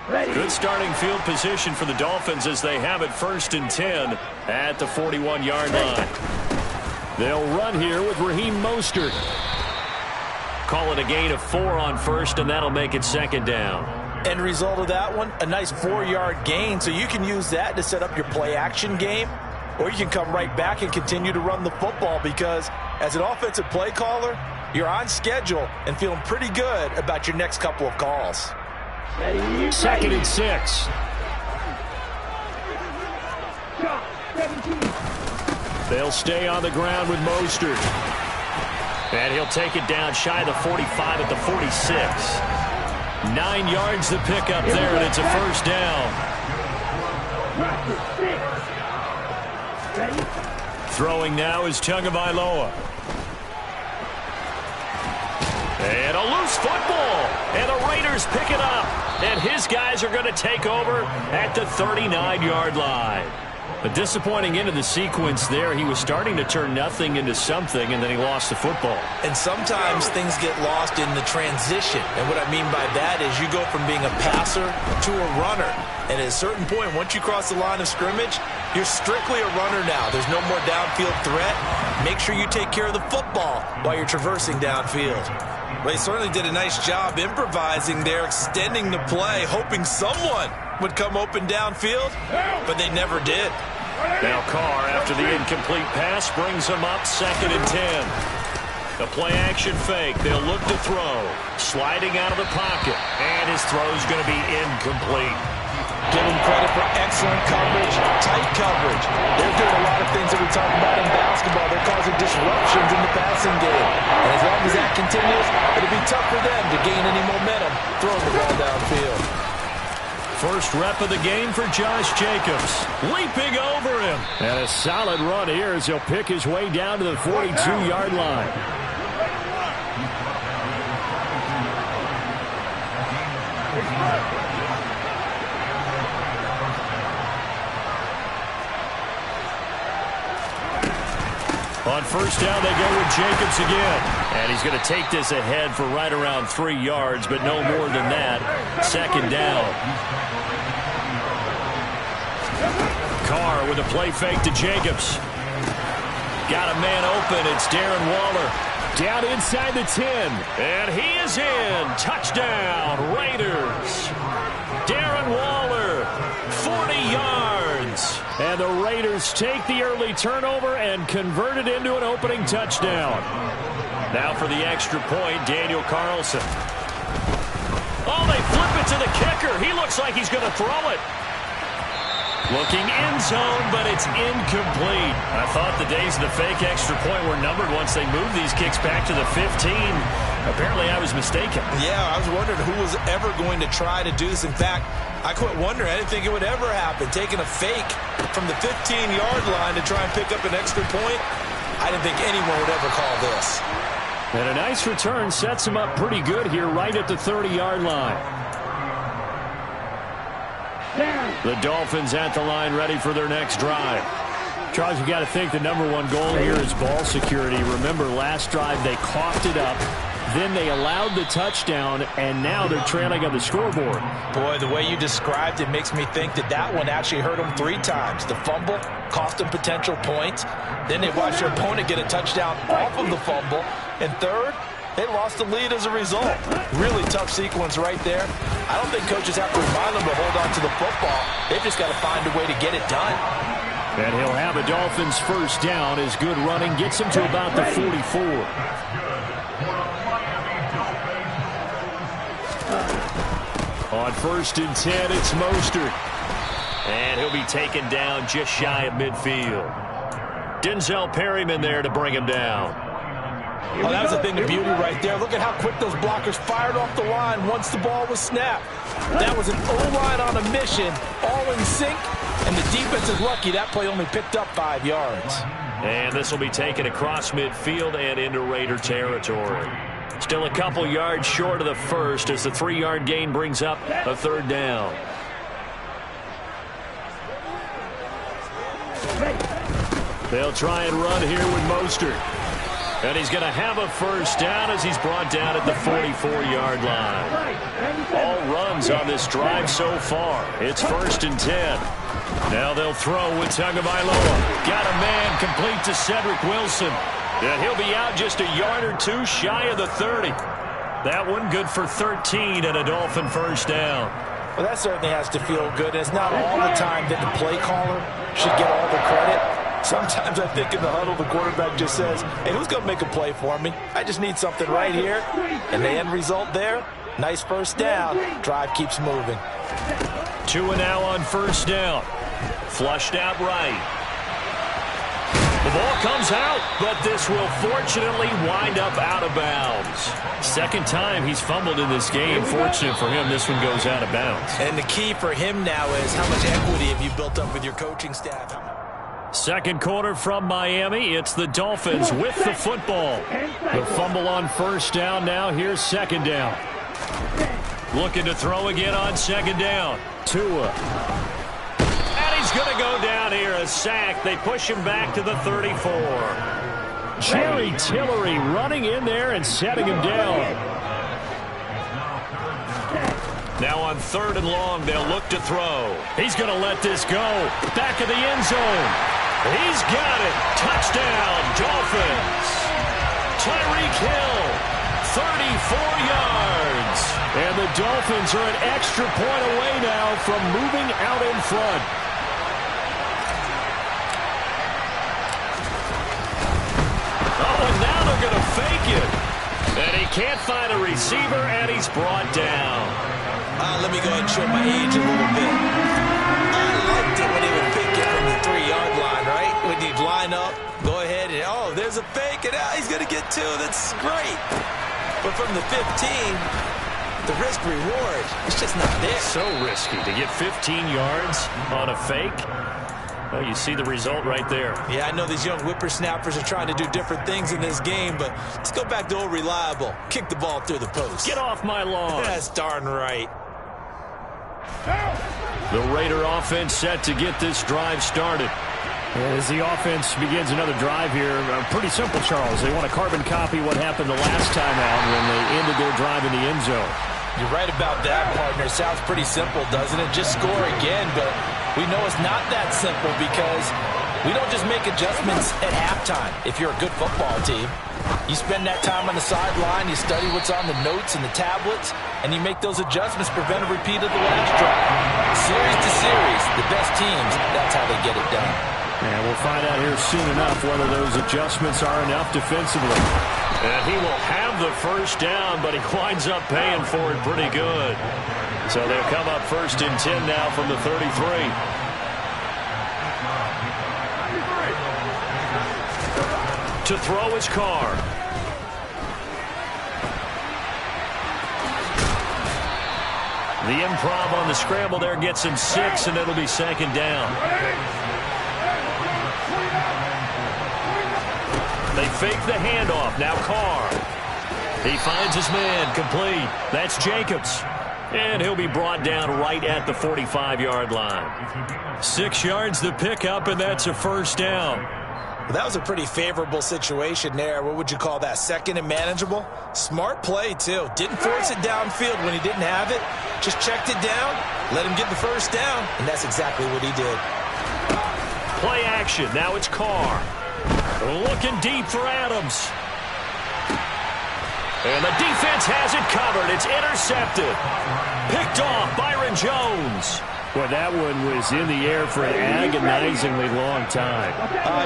Good starting field position for the Dolphins as they have it 1st and 10 at the 41-yard line. They'll run here with Raheem Mostert. Call it a gain of 4 on 1st, and that'll make it 2nd down. End result of that one, a nice 4-yard gain, so you can use that to set up your play-action game, or you can come right back and continue to run the football because as an offensive play caller, you're on schedule and feeling pretty good about your next couple of calls. 2nd and 6. They'll stay on the ground with Mostert. And he'll take it down shy of the 45 at the 46. 9 yards to pick up there, and it's a 1st down. Throwing now is Tagovailoa. And a loose football. And the Raiders pick it up. And his guys are going to take over at the 39-yard line. A disappointing end of the sequence there. He was starting to turn nothing into something, and then he lost the football. And sometimes things get lost in the transition. And what I mean by that is you go from being a passer to a runner. And at a certain point, once you cross the line of scrimmage, you're strictly a runner now. There's no more downfield threat. Make sure you take care of the football while you're traversing downfield. Well, he certainly did a nice job improvising there, extending the play, hoping someone would come open downfield, but they never did. Now Carr, after the incomplete pass, brings him up 2nd and 10. The play-action fake. They'll look to throw. Sliding out of the pocket, and his throw's going to be incomplete. Give him credit for excellent coverage, tight coverage. They're doing a lot of things that we talk about in basketball. They're causing disruptions in the passing game. And as long as that continues, it'll be tough for them to gain any momentum throwing the ball downfield. First rep of the game for Josh Jacobs. Leaping over him. And a solid run here as he'll pick his way down to the 42-yard line. On 1st down, they go with Jacobs again. And he's going to take this ahead for right around 3 yards, but no more than that. 2nd down. Carr with a play fake to Jacobs. Got a man open. It's Darren Waller. Down inside the 10. And he is in. Touchdown, Raiders. Darren Waller, 40 yards. And the Raiders take the early turnover and convert it into an opening touchdown. Now for the extra point, Daniel Carlson. Oh, they flip it to the kicker. He looks like he's going to throw it. Looking end zone, but it's incomplete. I thought the days of the fake extra point were numbered once they moved these kicks back to the 15. Apparently, I was mistaken. Yeah, I was wondering who was ever going to try to do this. In fact, I quit wondering. I didn't think it would ever happen. Taking a fake from the 15-yard line to try and pick up an extra point, I didn't think anyone would ever call this. And a nice return sets him up pretty good here right at the 30-yard line. The Dolphins at the line ready for their next drive. Charles, you got to think the #1 goal here is ball security. Remember, last drive they coughed it up. Then they allowed the touchdown, and now they're trailing on the scoreboard. Boy, the way you described it makes me think that that one actually hurt them 3 times. The fumble cost them potential points. Then they watched their opponent get a touchdown off of the fumble. And third, they lost the lead as a result. Really tough sequence right there. I don't think coaches have to remind them to hold on to the football. They've just got to find a way to get it done. And he'll have a Dolphins 1st down as good running gets him to about the 44. On 1st and 10, it's Mostert. And he'll be taken down just shy of midfield. Denzel Perryman there to bring him down. Oh, that was the thing of beauty right there. Look at how quick those blockers fired off the line once the ball was snapped. That was an O-line on a mission, all in sync, and the defense is lucky that play only picked up 5 yards. And this will be taken across midfield and into Raider territory. Still a couple yards short of the first as the 3-yard gain brings up a 3rd down. They'll try and run here with Mostert. And he's going to have a first down as he's brought down at the 44-yard line. All runs on this drive so far. It's 1st and 10. Now they'll throw with Tagovailoa. Got a man complete to Cedric Wilson. And he'll be out just a yard or two shy of the 30. That one good for 13 and a Dolphin first down. Well, that certainly has to feel good. It's not all the time that the play caller should get all the credit. Sometimes I think in the huddle, the quarterback just says, hey, who's going to make a play for me? I just need something right here. And the end result there, nice first down. Drive keeps moving. 2 and now on first down. Flushed out right. The ball comes out, but this will fortunately wind up out of bounds. Second time he's fumbled in this game. Fortunate for him, this one goes out of bounds. And the key for him now is how much equity have you built up with your coaching staff? Second quarter from Miami. It's the Dolphins with the football. The fumble on first down now. Here's second down. Looking to throw again on second down. Tua. And he's going to go down here. A sack. They push him back to the 34. Jerry Tillery running in there and setting him down. Now on 3rd and long, they'll look to throw. He's going to let this go. Back of the end zone. He's got it. Touchdown, Dolphins. Tyreek Hill, 34 yards. And the Dolphins are an extra point away now from moving out in front. Oh, and now they're going to fake it. And he can't find a receiver, and he's brought down. Let me go ahead and show my age a little bit. I liked it when he would pick it from the 3-yard line, right? When he'd line up, go ahead, and oh, there's a fake, and now he's going to get 2. That's great. But from the 15, the risk-reward, it's just not there. So risky to get 15 yards on a fake. Well, you see the result right there. Yeah, I know these young whippersnappers are trying to do different things in this game, but let's go back to old reliable. Kick the ball through the post. Get off my lawn. That's darn right. The Raider offense set to get this drive started. As the offense begins another drive here, pretty simple, Charles. They want to carbon copy what happened the last time out when they ended their drive in the end zone. You're right about that, partner. Sounds pretty simple, doesn't it? Just score again, but we know it's not that simple because we don't just make adjustments at halftime if you're a good football team. You spend that time on the sideline, you study what's on the notes and the tablets, and you make those adjustments, prevent a repeat of the last drive. Series to series, the best teams, that's how they get it done. And we'll find out here soon enough whether those adjustments are enough defensively. And he will have the first down, but he winds up paying for it pretty good. So they'll come up 1st and 10 now from the 33. To throw his Carr. The improv on the scramble there gets him 6, and it'll be second down. They fake the handoff. Now Carr. He finds his man complete. That's Jacobs. And he'll be brought down right at the 45-yard line. 6 yards the pickup, and that's a first down. Well, that was a pretty favorable situation there. What would you call that? Second and manageable? Smart play, too. Didn't force it downfield when he didn't have it. Just checked it down, let him get the first down, and that's exactly what he did. Play action. Now it's Carr. Looking deep for Adams. And the defense has it covered. It's intercepted. Picked off Byron Jones. Boy, that one was in the air for an agonizingly long time.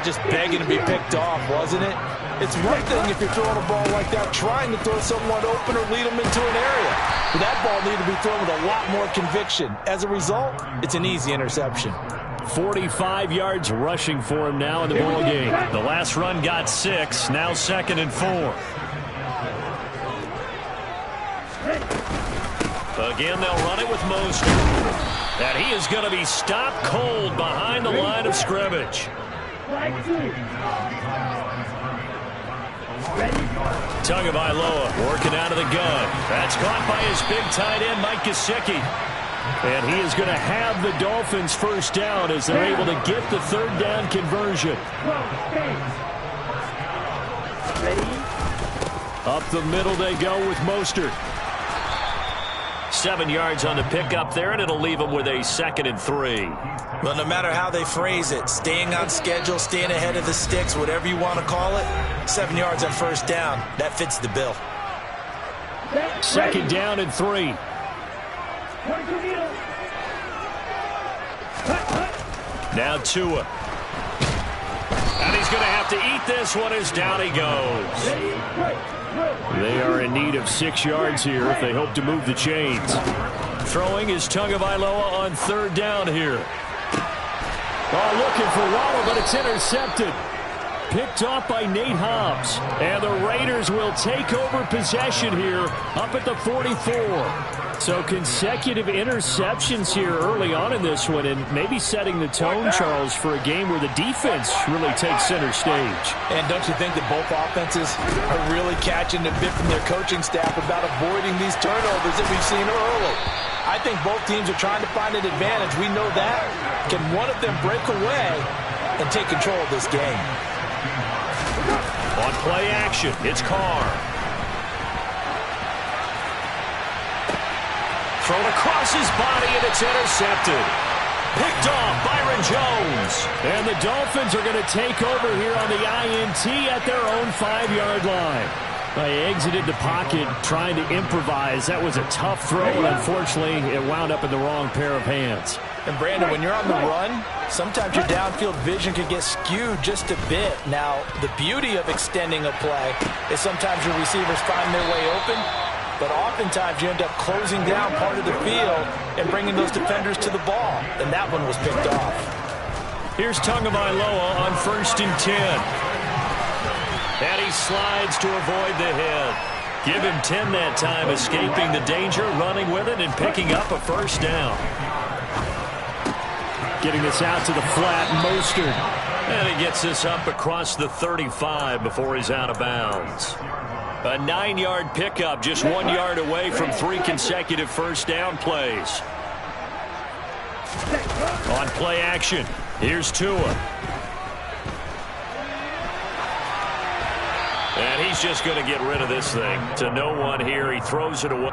Just begging to be picked off, wasn't it? It's one thing if you're throwing a ball like that, trying to throw someone open or lead them into an area. But that ball needed to be thrown with a lot more conviction. As a result, it's an easy interception. 45 yards rushing for him now in the ball game. The last run got 6. Now 2nd and 4. Again, they'll run it with Mostert. And he is going to be stopped cold behind the line of scrimmage. Tagovailoa working out of the gun. That's caught by his big tight end, Mike Gesicki. And he is going to have the Dolphins first down as they're able to get the 3rd down conversion. Up the middle they go with Mostert. 7 yards on the pickup there, and it'll leave them with a 2nd and 3. Well, no matter how they phrase it, staying on schedule, staying ahead of the sticks, whatever you want to call it, 7 yards on first down, that fits the bill. 2nd down and 3. Now Tua. And he's going to have to eat this one as down he goes. They are in need of 6 yards here if they hope to move the chains. Throwing is Tagovailoa on 3rd down here. Oh, looking for Waddle, but it's intercepted. Picked off by Nate Hobbs. And the Raiders will take over possession here up at the 44. So consecutive interceptions here early on in this one, and maybe setting the tone, Charles, for a game where the defense really takes center stage. And don't you think that both offenses are really catching a bit from their coaching staff about avoiding these turnovers that we've seen early? I think both teams are trying to find an advantage. We know that. Can one of them break away and take control of this game? On play action, it's Carr. Thrown across his body, and it's intercepted. Picked off Byron Jones. And the Dolphins are going to take over here on the INT at their own 5-yard line. They exited the pocket trying to improvise. That was a tough throw, and unfortunately, it wound up in the wrong pair of hands. And Brandon, when you're on the run, sometimes your downfield vision can get skewed just a bit. Now, the beauty of extending a play is sometimes your receivers find their way open, but oftentimes you end up closing down part of the field and bringing those defenders to the ball. And that one was picked off. Here's Tagovailoa on 1st and 10. And he slides to avoid the hit. Give him 10 that time, escaping the danger, running with it, and picking up a 1st down. Getting this out to the flat, Mostert. And he gets this up across the 35 before he's out of bounds. A 9-yard pickup, just 1 yard away from 3 consecutive 1st down plays. On play action, here's Tua. And he's just going to get rid of this thing. To no one here, he throws it away.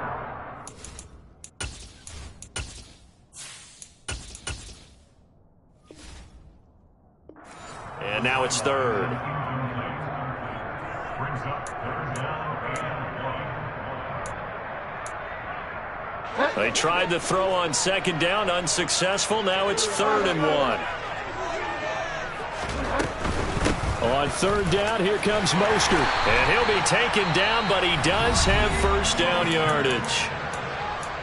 And now it's 3rd. They tried the throw on 2nd down, unsuccessful. Now it's 3rd and 1. On 3rd down, here comes Mostert. And he'll be taken down, but he does have 1st down yardage.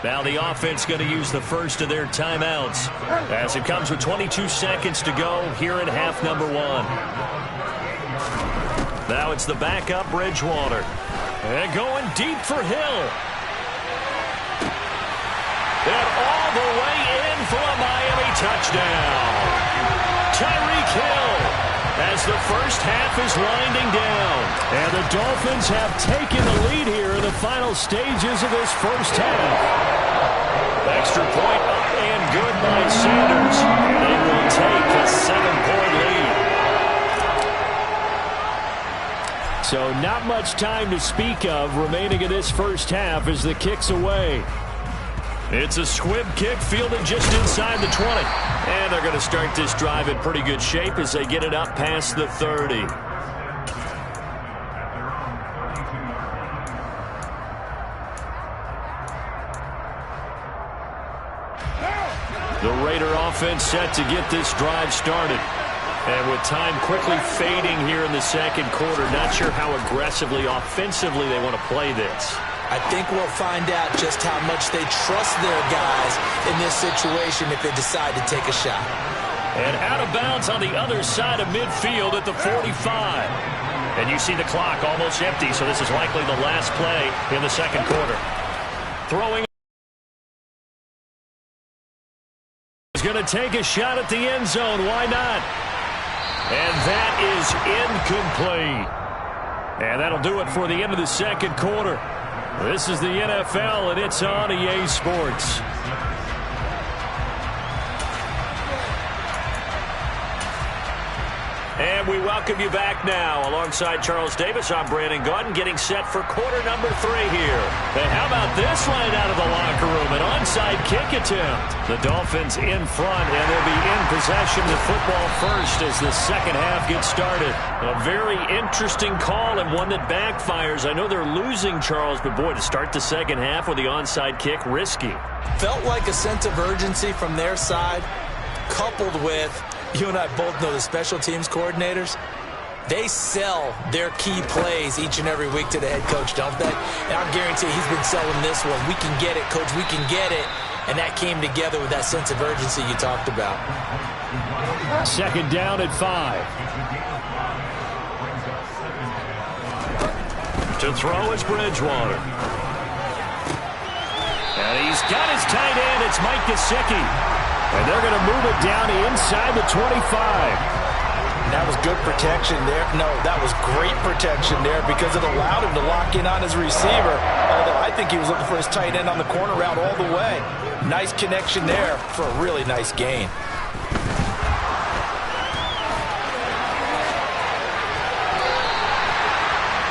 Now the offense going to use the first of their timeouts as it comes with 22 seconds to go here in half number 1. Now it's the backup Bridgewater. And going deep for Hill. And all the way in for a Miami touchdown. Tyreek Hill as the first half is winding down. And the Dolphins have taken the lead here in the final stages of this first half. Extra point up and good by Sanders. They will take a 7-point lead. So not much time to speak of remaining in this first half as the kick's away. It's a squib kick fielded just inside the 20. And they're going to start this drive in pretty good shape as they get it up past the 30. The Raider offense set to get this drive started. And with time quickly fading here in the second quarter, not sure how aggressively, offensively they want to play this. I think we'll find out just how much they trust their guys in this situation if they decide to take a shot. And out of bounds on the other side of midfield at the 45. And you see the clock almost empty, so this is likely the last play in the second quarter. Throwing. He's going to take a shot at the end zone. Why not? And that is incomplete. And that'll do it for the end of the second quarter. This is the NFL, and it's on EA Sports. And And we welcome you back now. Alongside Charles Davis, I'm Brandon Gaudin, getting set for quarter number 3 here. And how about this line out of the locker room? An onside kick attempt. The Dolphins in front, and they'll be in possession of football first as the second half gets started. A very interesting call and one that backfires. I know they're losing, Charles, but boy, to start the second half with the onside kick, risky. Felt like a sense of urgency from their side, coupled with, you and I both know the special teams coordinators, they sell their key plays each and every week to the head coach, don't they? And I guarantee he's been selling this one. We can get it, coach, we can get it. And that came together with that sense of urgency you talked about. Second down at 5. To throw is Bridgewater. And he's got his tight end. It's Mike Gesicki. And they're going to move it down inside the 25. That was good protection there. No, that was great protection there because it allowed him to lock in on his receiver. Although I think he was looking for his tight end on the corner route all the way. Nice connection there for a really nice gain.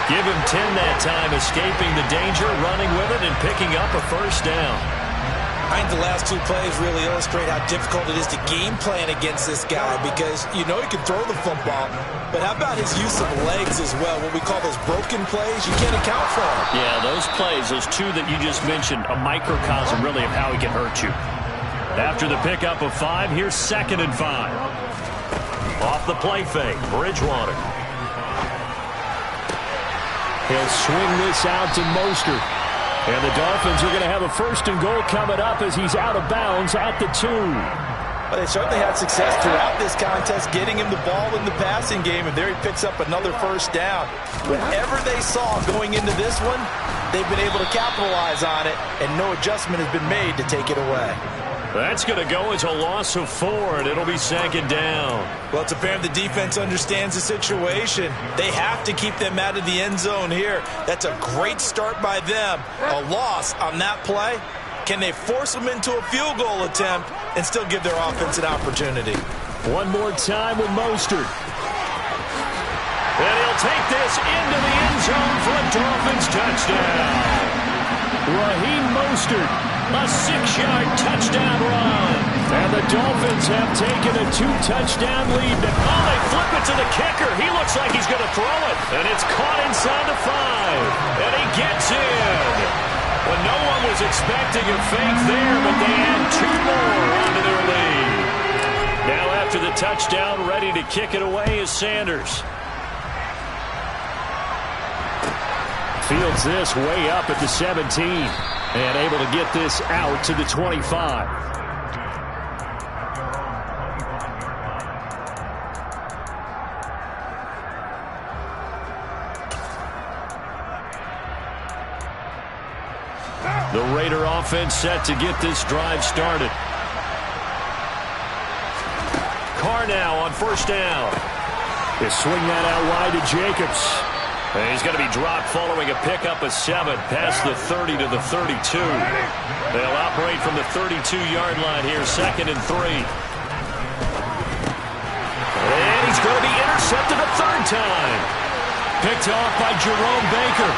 Give him 10 that time, escaping the danger, running with it, and picking up a first down. I think the last 2 plays really illustrate how difficult it is to game plan against this guy because you know he can throw the football, but how about his use of legs as well? What we call those broken plays, you can't account for them. Yeah, those plays, those 2 that you just mentioned, a microcosm really of how he can hurt you. After the pickup of 5, here's 2nd and 5. Off the play fake, Bridgewater. He'll swing this out to Mostert. And the Dolphins are going to have a 1st and goal coming up as he's out of bounds at the 2. Well, they certainly had success throughout this contest, getting him the ball in the passing game, and there he picks up another first down. Whatever they saw going into this one, they've been able to capitalize on it, and no adjustment has been made to take it away. That's going to go as a loss of 4, and it'll be 2nd down. Well, it's apparent the defense understands the situation. They have to keep them out of the end zone here. That's a great start by them. A loss on that play. Can they force them into a field goal attempt and still give their offense an opportunity? One more time with Mostert. And he'll take this into the end zone for a Dolphins touchdown. Raheem Mostert. A 6-yard touchdown run. And the Dolphins have taken a 2-touchdown lead. Oh, they flip it to the kicker. He looks like he's going to throw it. And it's caught inside the 5. And he gets in. Well, no one was expecting a fake there, but they add 2 more onto their lead. Now after the touchdown, ready to kick it away is Sanders. Fields this way up at the 17. And able to get this out to the 25. The Raider offense set to get this drive started. Carr now on 1st down. They swing that out wide to Jacobs. And he's going to be dropped following a pickup of 7 past the 30 to the 32. They'll operate from the 32-yard line here, 2nd and 3. And he's going to be intercepted a 3rd time. Picked off by Jerome Baker.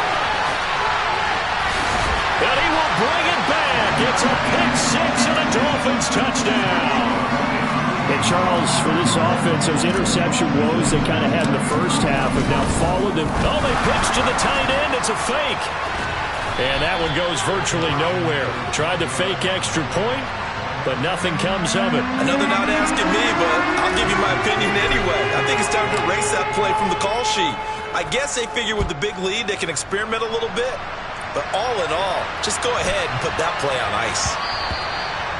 And he will bring it back. It's a pick 6 and a Dolphins touchdown. And Charles, for this offense, those interception woes they kind of had in the first half have now followed them. Oh, they pitch to the tight end. It's a fake. And that one goes virtually nowhere. Tried to fake extra point, but nothing comes of it. Another not asking me, but I'll give you my opinion anyway. I think it's time to erase that play from the call sheet. I guess they figure with the big lead they can experiment a little bit. But all in all, just go ahead and put that play on ice.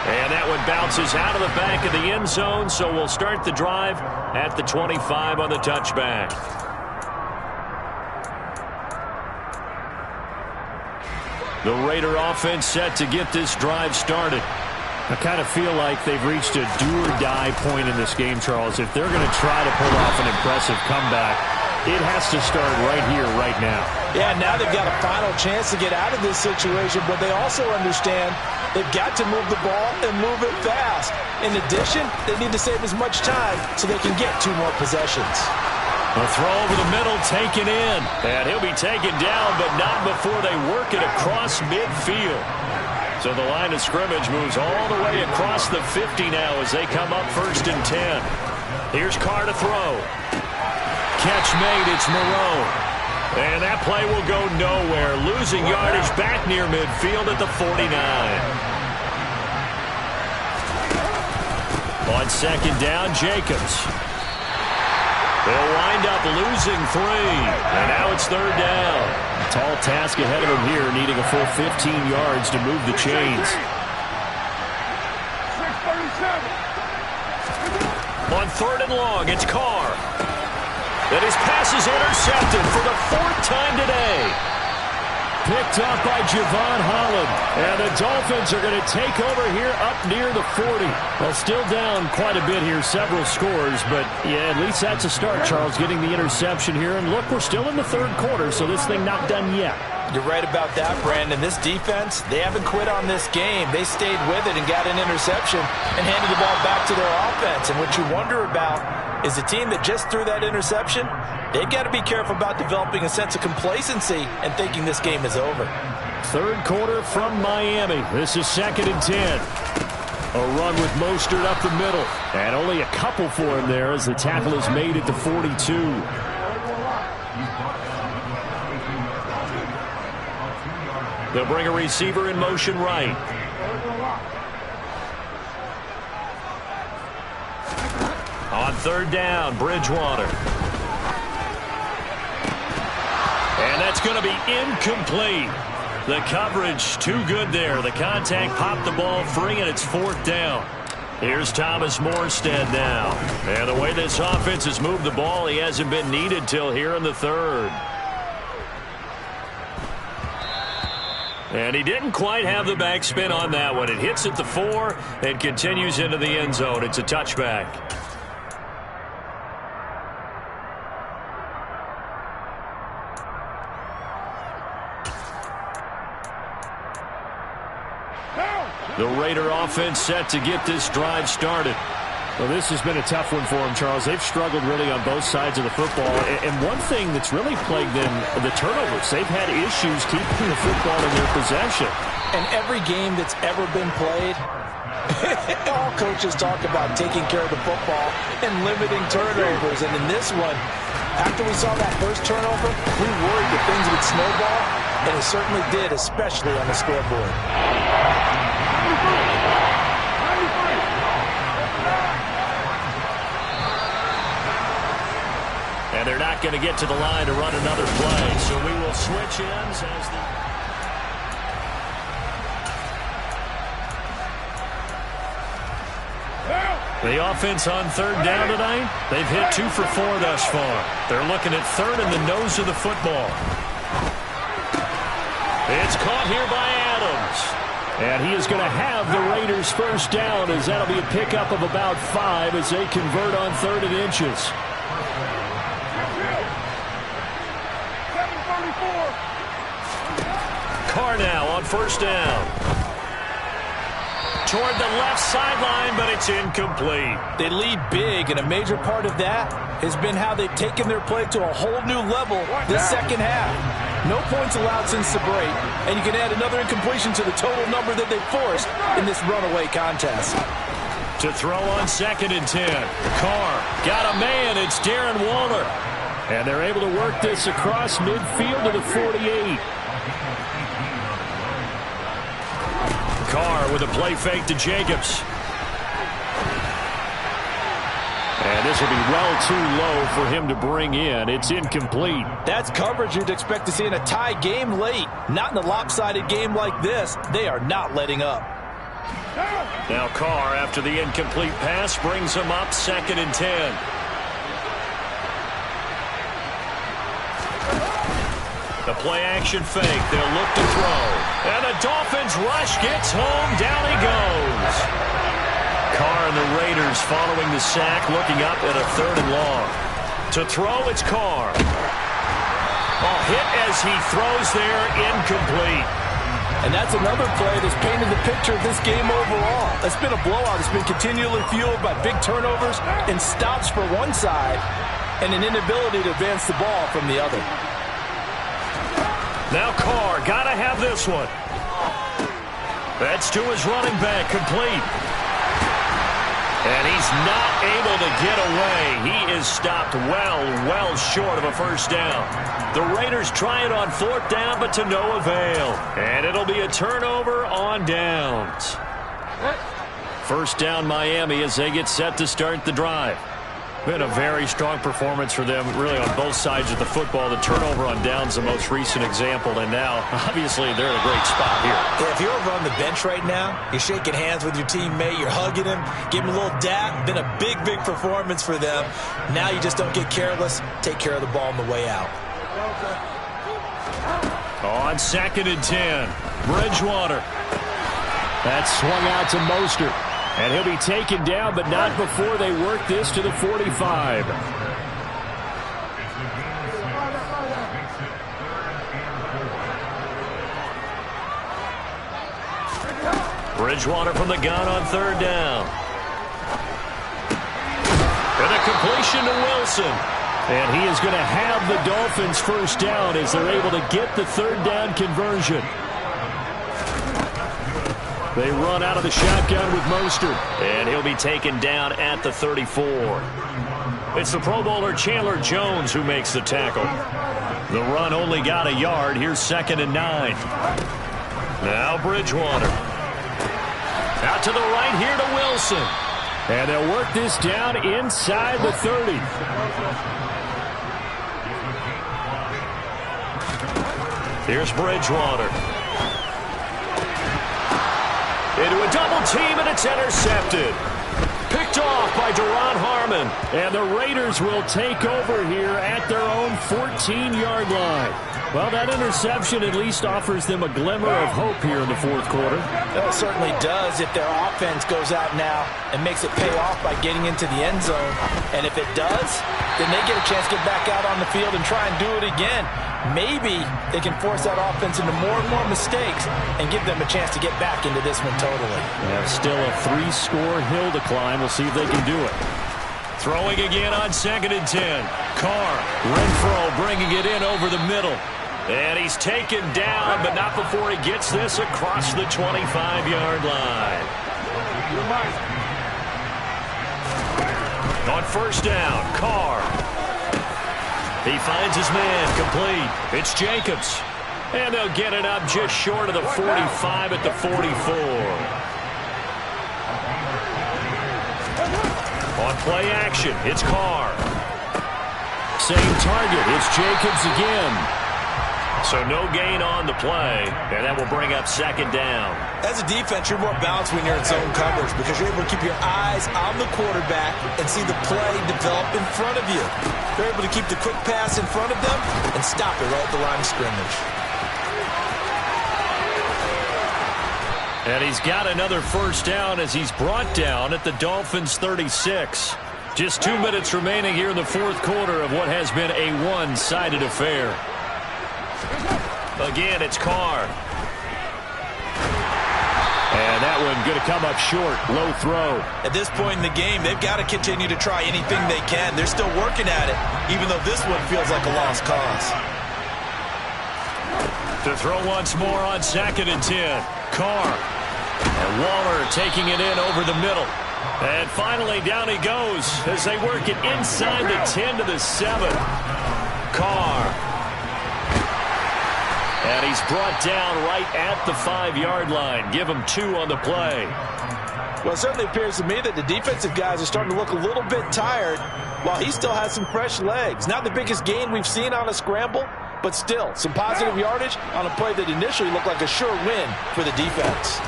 And that one bounces out of the back of the end zone, so we'll start the drive at the 25 on the touchback. The Raider offense set to get this drive started. I kind of feel like they've reached a do-or-die point in this game, Charles. If they're going to try to pull off an impressive comeback, it has to start right here, right now. Yeah, now they've got a final chance to get out of this situation, but they also understand they've got to move the ball and move it fast. In addition, they need to save as much time so they can get 2 more possessions. A throw over the middle, taken in. And he'll be taken down, but not before they work it across midfield. So the line of scrimmage moves all the way across the 50 now as they come up 1st and 10. Here's Carr to throw. Catch made, it's Moreau. And that play will go nowhere. Losing yardage back near midfield at the 49. On 2nd down, Jacobs. They'll wind up losing 3. And now it's 3rd down. Tall task ahead of him here, needing a full 15 yards to move the chains. On 3rd and long, it's Carr. And his pass is intercepted for the 4th time today. Picked up by Javon Holland. And the Dolphins are going to take over here up near the 40. Well, still down quite a bit here, several scores. But, yeah, at least that's a start, Charles, getting the interception here. And, look, we're still in the 3rd quarter, so this thing not done yet. You're right about that, Brandon. This defense, they haven't quit on this game. They stayed with it and got an interception and handed the ball back to their offense. And what you wonder about is a team that just threw that interception, they've got to be careful about developing a sense of complacency and thinking this game is over. 3rd quarter from Miami. This is 2nd and 10. A run with Mostert up the middle. And only a couple for him there as the tackle is made at the 42. They'll bring a receiver in motion right. On 3rd down, Bridgewater. And that's going to be incomplete. The coverage too good there. The contact popped the ball free, and it's 4th down. Here's Thomas Morstead now. And the way this offense has moved the ball, he hasn't been needed till here in the 3rd. And he didn't quite have the backspin on that one. It hits at the 4 and continues into the end zone. It's a touchback. The Raider offense set to get this drive started. Well, this has been a tough one for them, Charles. They've struggled really on both sides of the football. And one thing that's really plagued them, the turnovers. They've had issues keeping the football in their possession. And every game that's ever been played, all coaches talk about taking care of the football and limiting turnovers. And in this one, after we saw that first turnover, we worried that things would snowball. And it certainly did, especially on the scoreboard. And they're not going to get to the line to run another play. So we will switch ends as the offense on 3rd down tonight. They've hit 2 for 4 thus far. They're looking at 3rd in the nose of the football. It's caught here by Adams. And he is going to have the Raiders' 1st down, as that'll be a pickup of about 5 as they convert on 3rd and inches. Carr now on 1st down. Toward the left sideline, but it's incomplete. They lead big, and a major part of that has been how they've taken their play to a whole new level this 2nd half. No points allowed since the break, and you can add another incompletion to the total number that they forced in this runaway contest. To throw on 2nd and 10. Carr got a man. It's Darren Waller. And they're able to work this across midfield to the 48. Carr with a play fake to Jacobs. And this will be well too low for him to bring in. It's incomplete. That's coverage you'd expect to see in a tie game late. Not in a lopsided game like this. They are not letting up. Now Carr, after the incomplete pass, brings him up 2nd and 10. The play-action fake. They'll look to throw. And the Dolphins rush gets home. Down he goes. Carr and the Raiders following the sack, looking up at a 3rd and long. To throw, it's Carr. Oh, hit as he throws there, incomplete. And that's another play that's painted the picture of this game overall. It's been a blowout. It's been continually fueled by big turnovers and stops for one side and an inability to advance the ball from the other. Now Carr, gotta have this one. That's to his running back, complete. And he's not able to get away. He is stopped well short of a first down. The Raiders try it on fourth down, but to no avail. And it'll be a turnover on downs. First down Miami as they get set to start the drive. Been a very strong performance for them, really, on both sides of the football. The turnover on downs, the most recent example, and now, obviously, they're in a great spot here. Yeah, if you're over on the bench right now, you're shaking hands with your teammate, you're hugging him, giving him a little dap. Been a big performance for them. Now you just don't get careless. Take care of the ball on the way out. On 2nd and 10, Bridgewater. That's swung out to Mostert. And he'll be taken down, but not before they work this to the 45. Bridgewater from the gun on 3rd down. And a completion to Wilson. And he is going to have the Dolphins first down as they're able to get the 3rd down conversion. They run out of the shotgun with Mostert, and he'll be taken down at the 34. It's the Pro Bowler Chandler Jones who makes the tackle. The run only got a yard. Here's 2nd and 9. Now Bridgewater. Out to the right here to Wilson. And they'll work this down inside the 30. Here's Bridgewater. Into a double team, and it's intercepted. Picked off by Duron Harmon. And the Raiders will take over here at their own 14-yard line. Well, that interception at least offers them a glimmer of hope here in the 4th quarter. Well, it certainly does if their offense goes out now and makes it pay off by getting into the end zone. And if it does, then they get a chance to get back out on the field and try and do it again. Maybe they can force that offense into more and more mistakes and give them a chance to get back into this one totally. Yeah, still a 3-score hill to climb. We'll see if they can do it. Throwing again on 2nd and 10. Carr, Renfro bringing it in over the middle. And he's taken down, but not before he gets this across the 25-yard line. On 1st down, Carr. He finds his man, complete. It's Jacobs. And they'll get it up just short of the 45 at the 44. On play action, it's Carr. Same target, it's Jacobs again. So no gain on the play, and that will bring up 2nd down. As a defense, you're more balanced when you're in zone coverage because you're able to keep your eyes on the quarterback and see the play develop in front of you. You're able to keep the quick pass in front of them and stop it right at the line of scrimmage. And he's got another first down as he's brought down at the Dolphins' 36. Just 2 minutes remaining here in the 4th quarter of what has been a one-sided affair. Again, it's Carr. And that one going to come up short. Low throw. At this point in the game, they've got to continue to try anything they can. They're still working at it, even though this one feels like a lost cause. To throw once more on 2nd and 10. Carr. And Waller taking it in over the middle. And finally, down he goes as they work it inside the 10 to the 7. Carr. And he's brought down right at the 5-yard line. Give him 2 on the play. Well, it certainly appears to me that the defensive guys are starting to look a little bit tired while he still has some fresh legs. Not the biggest gain we've seen on a scramble, but still some positive yardage on a play that initially looked like a sure win for the defense.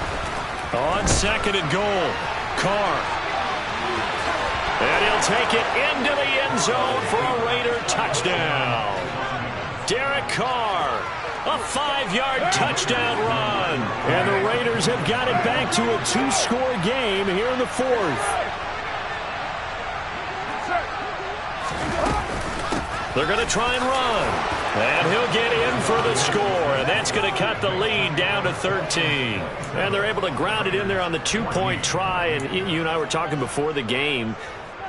On 2nd and goal, Carr. And he'll take it into the end zone for a Raider touchdown. Derek Carr. A 5-yard touchdown run. And the Raiders have got it back to a 2-score game here in the 4th. They're going to try and run. And he'll get in for the score. And that's going to cut the lead down to 13. And they're able to ground it in there on the 2-point try. And you and I were talking before the game.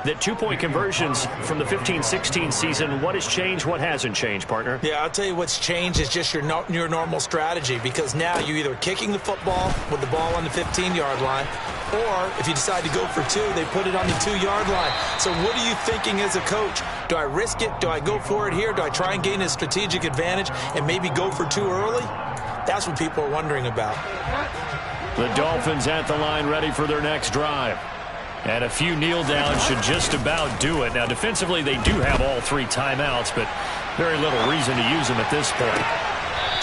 that two-point conversions from the 15-16 season, what has changed, what hasn't changed, partner? Yeah, I'll tell you what's changed is just your normal strategy, because now you're either kicking the football with the ball on the 15-yard line, or if you decide to go for two, they put it on the 2-yard line. So what are you thinking as a coach? Do I risk it? Do I go for it here? Do I try and gain a strategic advantage and maybe go for two early? That's what people are wondering about. The Dolphins at the line, ready for their next drive. And a few kneel downs should just about do it. Now, defensively, they do have all 3 timeouts, but very little reason to use them at this point.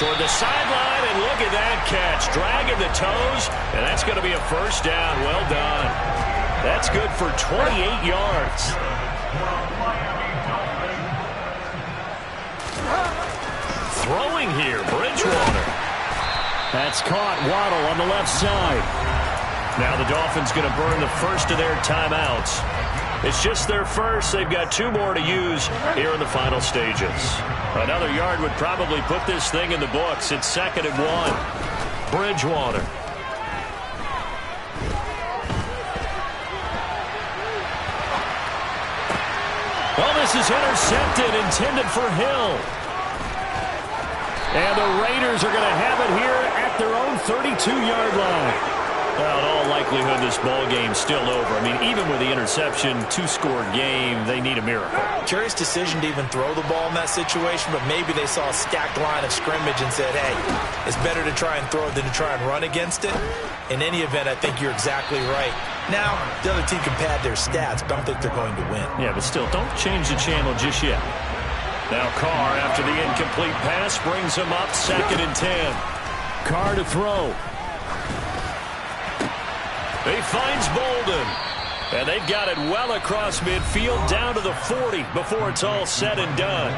Toward the sideline, and look at that catch. Dragging the toes, and that's going to be a first down. Well done. That's good for 28 yards. Throwing here, Bridgewater. That's caught. Waddle on the left side. Now the Dolphins going to burn the first of their timeouts. It's just their first. They've got 2 more to use here in the final stages. Another yard would probably put this thing in the books. It's 2nd and 1. Bridgewater. Well, this is intercepted, intended for Hill. And the Raiders are going to have it here at their own 32-yard line. Well, in all likelihood, this ball game's still over. I mean, even with the interception, 2-score game, they need a miracle. Curious decision to even throw the ball in that situation, but maybe they saw a stacked line of scrimmage and said, hey, it's better to try and throw than to try and run against it. In any event, I think you're exactly right. Now, the other team can pad their stats, but I don't think they're going to win. Yeah, but still, don't change the channel just yet. Now Carr, after the incomplete pass, brings him up 2nd and 10. Carr to throw. He finds Bolden. And they've got it well across midfield, down to the 40 before it's all said and done.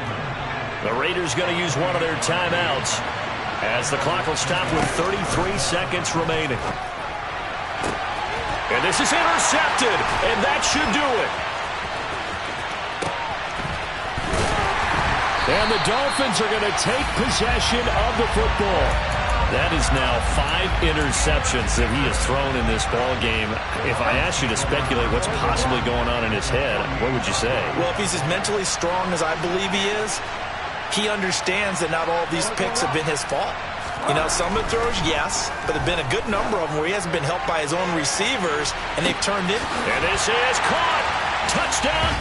The Raiders going to use one of their timeouts as the clock will stop with 33 seconds remaining. And this is intercepted, and that should do it. And the Dolphins are going to take possession of the football. That is now 5 interceptions that he has thrown in this ball game. If I asked you to speculate what's possibly going on in his head, what would you say? Well, if he's as mentally strong as I believe he is, he understands that not all of these picks have been his fault. You know, some of the throws, yes, but there have been a good number of them where he hasn't been helped by his own receivers, and they've turned in. And this is caught. Touchdown,